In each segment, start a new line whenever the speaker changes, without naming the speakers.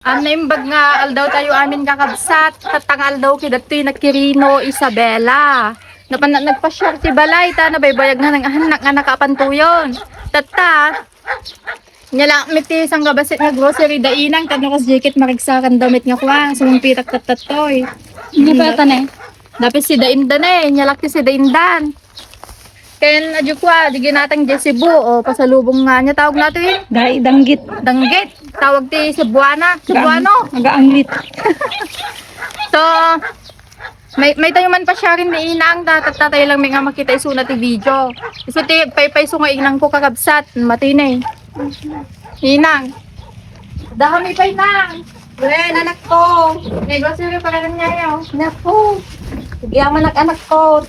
Naimbag nga aldaw tayo amin kakabsat. Tatangal daw kidatoy na Kirino Isabela. Nagpa-share ti balay ta nabaybayag nga ng anak nga nakapantuyon. Tata. Nyala miti sang gabasit nga grocery dainang tanong kas jacket marigsakan damit nga kwa sumumpitak tatatoy.
Hindi pa tanay.
Dapat si Daindan nyalak ti si Daindan. Ken adyo kwa di ginatang Jesibu o pasalubong nga niya tawag nato yun.
Danggit.
Danggit. Tawag ti Cebuana. Cebuano.
Nagaanglit.
So, may tayo man pa siya rin ni Inang. Tatatay lang may nga makita iso na ti video. Iso ti payso nga Inang ko kakabsat. Matinay. Inang. Dami pa Inang.
Wen, anak ko.
May grocery pa rin niya yun.
Naku. Nagyaman anak ko.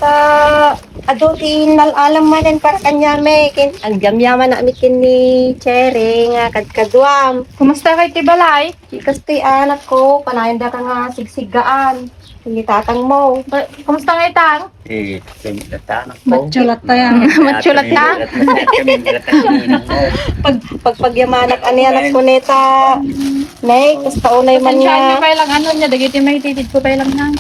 Adutin nalalam man din para kanya may. Ang gamyaman na mikin ni Cherry nga kadkadwam.
Kumusta kay ti Balay?
Ikas ti anak ko. Panayon da ka nga sigsigaan. Hindi tatang mo.
Kumusta nga itang?
Matsulat pa yan.
Matsulat ka?
Pagyamanak ani anak ko neta. Nay, kasta unay man
Pasensyahan niyo
nga.
pa lang ano niya. Dagiti may titid ko pa lang nang.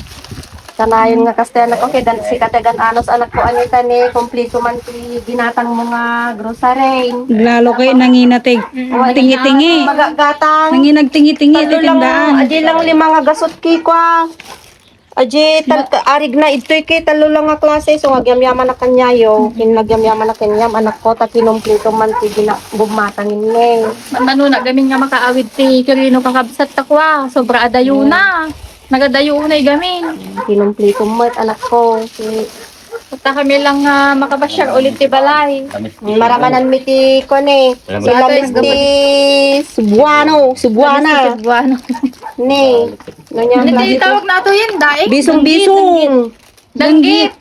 Kanayon nga kasta anak ko. Kaya si katagan anos anak ko anita ni. Kompleto man ti ginatang mga grocery.
Lalo kayo nanginatig. Tingi-tingi.
Magagatang.
Nanginagtingi-tingi.
Talo lang,
Titindaan.
aji lang lima nga gasot ki kwa. Aji, arig na ito'y ki, talo lang nga klase. So, nagyamyaman na kanyayo. Nagyamyaman na kanyam, anak ko, ta kinumpleto man ti bumatan ni.
Mano na gamin nga makaawid ti Kirino kakabsat takwa. Sobra adayo na. Nagadayo na gamin.
Kinumpleto mo at anak ko.
Punta kami lang makapasyar ulit ti Balay.
Maramanan mi ti ko ni. Sila ti Cebuano, Cebuana.
Cebuano.
Ni. Ganyan
Hindi tawag na ito yun, daig.
Bisong-bisong.
Danggit.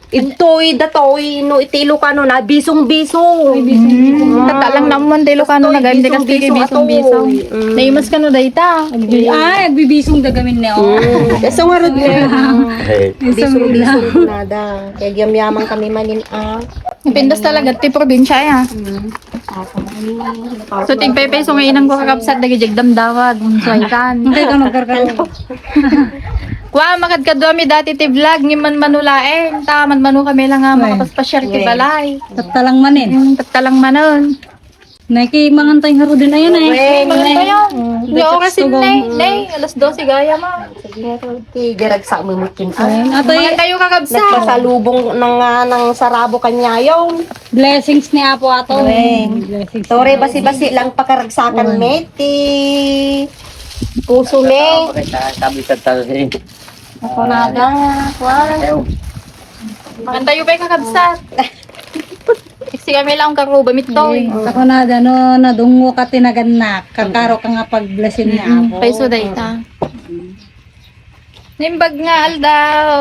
Itoy, datoy, no, itilo ka no na, bisong-bisong.
Tata lang naman tayo Ilocano na gamit ka sige bisong-bisong. Naimas ka no dayta.
Ay, nagbibisong dagamin niya.
So nga rin bisong-bisong nada. Kaya gyamyaman kami manin
Pindas talaga ti probinsya ya. So tigpepeso nga inang ko kakapsat dagi jagdamdawag. Suwaitan.
Hindi ka magkarkalo.
Kwa makadkadwami dati ti vlog ni man manulaen. Taman manu kami lang nga makapaspasyar ti Balay.
Talang manin.
Talang manon.
Naki mangantay nga ro din ayan eh.
Maganda kayo. Hindi ako kasi nay. Alas 12 gaya ma.
Garag sa mumukin.
Mga tayo kakabsat.
Nagpasalubong ng sarabo kanyayon.
Blessings ni Apo ato. Blessings.
Tore, basi-basi lang pakaragsakan meti. Puso me. Ako nada. Wow.
Mga tayo pa kakabsat. Kasi kami lang karuba mittoy.
Ako na dano nadungo ka tinaganak. Kakaro ka nga pagblessin ni Apo.
Paiso dayta. Nimbag nga aldaw.